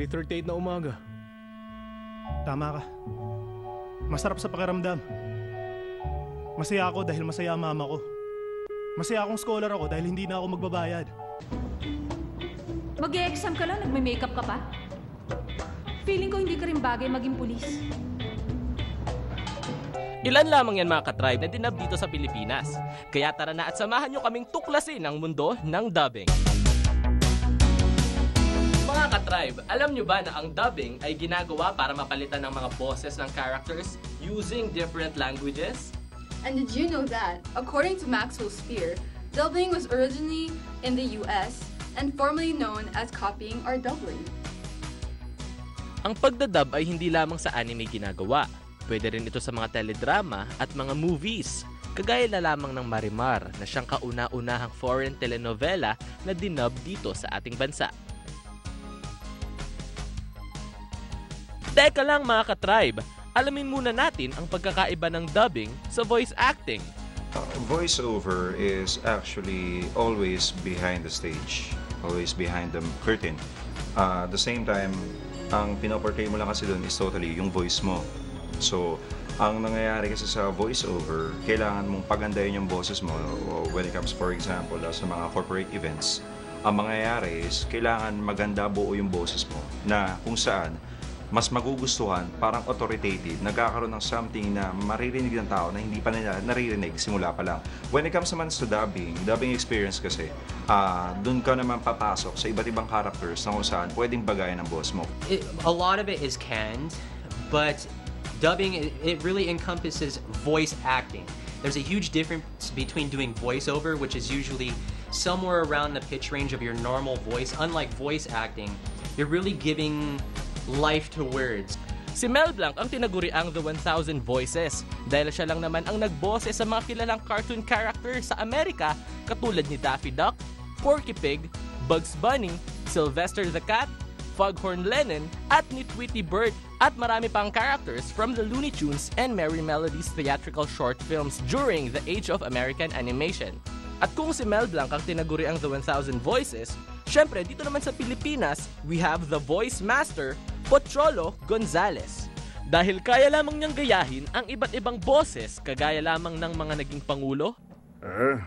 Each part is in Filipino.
3:38 na umaga. Tama ka. Masarap sa pakiramdam. Masaya ako dahil masaya ang mama ko. Masaya akong scholar ako dahil hindi na ako magbabayad. Mag-e-exam ka lang, nagme-makeup ka pa? Feeling ko hindi ka rin bagay maging pulis. Ilan lamang yan mga katribe na dinub dito sa Pilipinas. Kaya tara na at samahan nyo kaming tuklasin ang mundo ng dubbing. Mga katribe, alam nyo ba na ang dubbing ay ginagawa para mapalitan ng mga boses ng characters using different languages? And did you know that, according to Maxwell Spear, dubbing was originally in the US and formerly known as copying or doubling? Ang pagdadub ay hindi lamang sa anime ginagawa. Pwede rin ito sa mga teledrama at mga movies. Kagaya na lamang ng Marimar na siyang kauna-unahang foreign telenovela na dinub dito sa ating bansa. Teka lang mga katribe, alamin muna natin ang pagkakaiba ng dubbing sa voice acting. Voiceover is actually always behind the stage, always behind the curtain. At the same time, ang pinoportray mo lang kasi doon is totally yung voice mo. So, ang nangyayari kasi sa voiceover, kailangan mong pagandahin yung boses mo when it comes, for example, sa mga corporate events. Ang mangyayari is, kailangan maganda buo yung boses mo na kung saan mas magugustuhan, parang authoritative, nagkakaroon ng something na maririnig ng tao na hindi pa nila naririnig simula pa lang. When it comes naman sa dubbing experience kasi, dun ka naman papasok sa iba't ibang characters na kung saan pwedeng bagayan ng boss mo. A lot of it is canned, but dubbing, it really encompasses voice acting. There's a huge difference between doing voiceover, which is usually somewhere around the pitch range of your normal voice. Unlike voice acting, you're really giving life to words. Si Mel Blanc ang tinaguriang The 1000 Voices dahil siya lang naman ang nagboses sa mga kilalang cartoon characters sa Amerika katulad ni Daffy Duck, Porky Pig, Bugs Bunny, Sylvester the Cat, Foghorn Lenin at ni Tweety Bird at marami pang characters from the Looney Tunes and Merry Melodies theatrical short films during the age of American animation. At kung si Mel Blanc ang tinaguri ang The 1000 Voices, syempre dito naman sa Pilipinas, we have the voice master, Pocholo Gonzales. Dahil kaya lamang niyang gayahin ang iba't ibang boses kagaya lamang ng mga naging pangulo.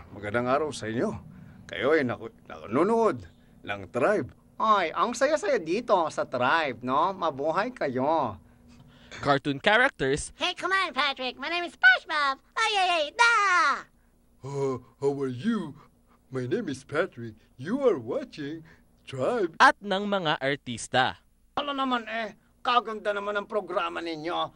Magandang araw sa inyo. Kayo ay nanonood ng Tribe. Ay, ang saya-saya dito sa Tribe, no? Mabuhay kayo. Cartoon characters. Hey, come on, Patrick. My name is SpongeBob. Ay, da! How are you? My name is Patrick. You are watching Tribe. At ng mga artista. Ano naman kaganda naman ang programa ninyo.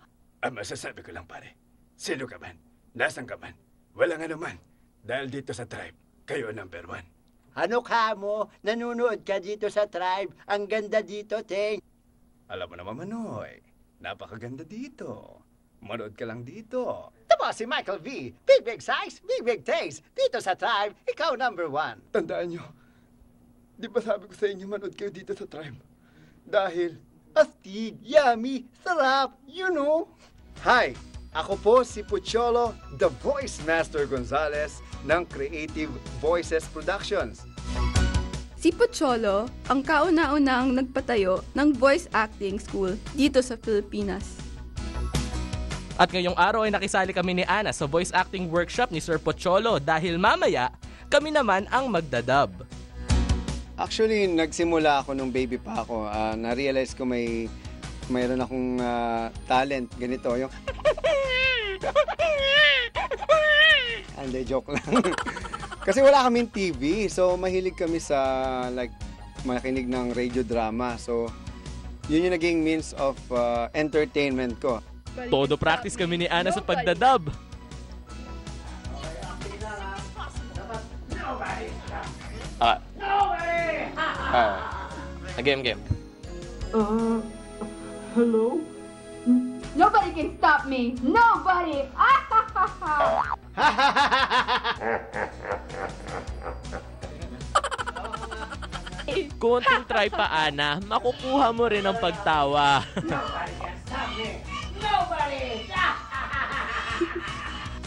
Masasabi ko lang pare, sino ka man? Nasaan ka man? Walang ano man. Dahil dito sa Tribe, kayo number 1. Ano ka mo? Nanonood ka dito sa Tribe. Ang ganda dito, Ting. Alam mo naman, Manoy. Napakaganda dito. Manood ka lang dito. Tama si Michael V. Big size, big taste. Dito sa Tribe, ikaw number 1. Tandaan nyo, di ba sabi ko sa inyo manood kayo dito sa Tribe? Dahil, astig, yummy, sarap, you know. Hi, ako po si Pocholo, the Voice Master Gonzales ng Creative Voices Productions. Si Pocholo ang kauna-unahang nagpatayo ng voice acting school dito sa Pilipinas. At ngayong araw ay nakisali kami ni Ana sa voice acting workshop ni Sir Pocholo dahil mamaya kami naman ang magdadub. Actually, nagsimula ako nung baby pa ako. Na-realize ko mayroon akong talent. Ganito, yung... Hindi, joke lang. Kasi wala kaming TV. So, mahilig kami sa, makinig ng radio drama. So, yun yung naging means of entertainment ko. Todo practice kami ni Ana sa pagdadub. Game. Hello? Nobody can stop me! Nobody! Konting try pa, Ana, makukuha mo rin ang pagtawa. Nobody can stop me! Nobody!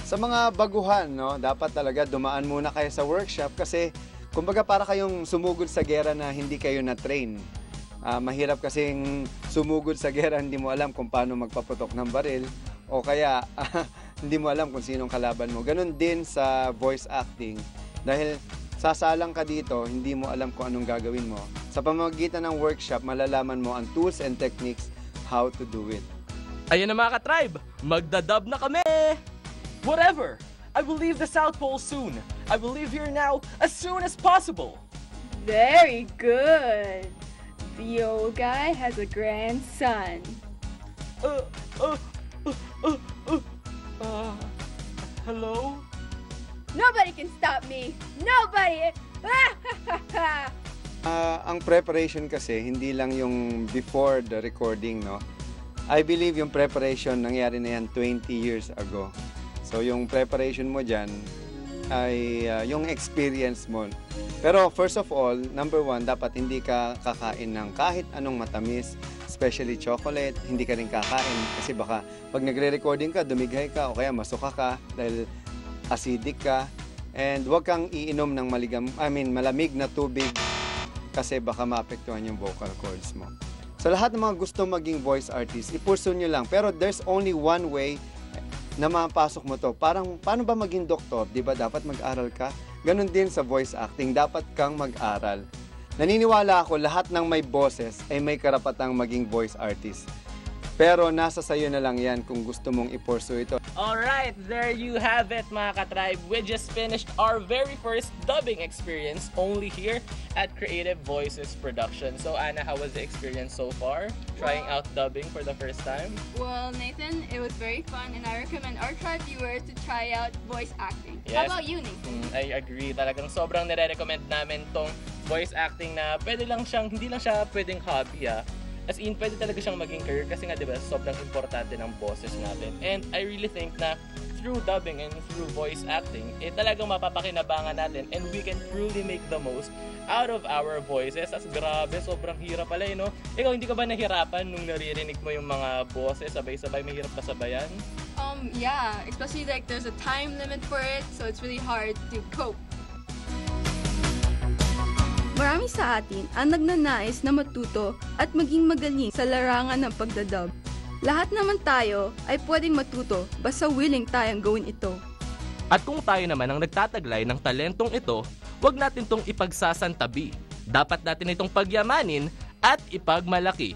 Sa mga baguhan, no, dapat talaga dumaan muna kayo sa workshop kasi kumbaga para kayong sumugod sa gera na hindi kayo na-train. Mahirap kasing sumugod sa gera, hindi mo alam kung paano magpaputok ng baril o kaya hindi mo alam kung sinong kalaban mo. Ganon din sa voice acting dahil sasalang ka dito, hindi mo alam kung anong gagawin mo. Sa pamamagitan ng workshop, malalaman mo ang tools and techniques how to do it. Ayan na mga ka-tribe, magdadub na kami! Whatever! I will leave the South Pole soon. I will leave here now as soon as possible. Very good. The old guy has a grandson. Hello? Nobody can stop me. Nobody. Ang preparation kasi, hindi lang yung before the recording, no? I believe yung preparation nangyari na yan 20 years ago. So yung preparation mo dyan ay yung experience mo. Pero first of all, number one, dapat hindi ka kakain ng kahit anong matamis, especially chocolate. Hindi ka rin kakain kasi baka pag nagre-recording ka, dumighay ka o kaya masuka ka dahil acidic ka. And huwag kang iinom ng malamig na tubig kasi baka maapektuhan yung vocal cords mo. Sa lahat ng mga gusto maging voice artist, i-pursue nyo lang. Pero there's only one way na mapasok mo to. Parang, paano ba maging doktor? Di ba dapat mag-aral ka? Ganon din sa voice acting, dapat kang mag-aral. Naniniwala ako, lahat ng may boses ay may karapatang maging voice artist. Pero nasa sayo na lang yan kung gusto mong i-pursue ito. Alright, there you have it mga ka-tribe. We just finished our very first dubbing experience only here at Creative Voices Production. So Anna, how was the experience so far? Trying out dubbing for the first time? Well, Nathan, it was very fun, and I recommend our tribe viewers to try out voice acting. Yes. How about you, Nathan? I agree. Talagang sobrang nire-recommend namin tong voice acting na pwede lang siyang, hindi lang siya pwedeng hobby As in, pwede talaga siyang maging career kasi nga, di ba, sobrang importante ng boses natin. And I really think na through dubbing and through voice acting, talagang mapapakinabangan natin and we can truly make the most out of our voices. As grabe, sobrang hirap pala, no? Ikaw, hindi ka ba nahirapan nung naririnig mo yung mga boses, sabay-sabay, mahirap ka sabayan? Yeah, especially like there's a time limit for it, so it's really hard to cope. Marami sa atin ang nagnanais na matuto at maging magaling sa larangan ng pagdadub. Lahat naman tayo ay pwedeng matuto basta willing tayong gawin ito. At kung tayo naman ang nagtataglay ng talentong ito, huwag natin itong ipagsasantabi. Dapat natin itong pagyamanin at ipagmalaki.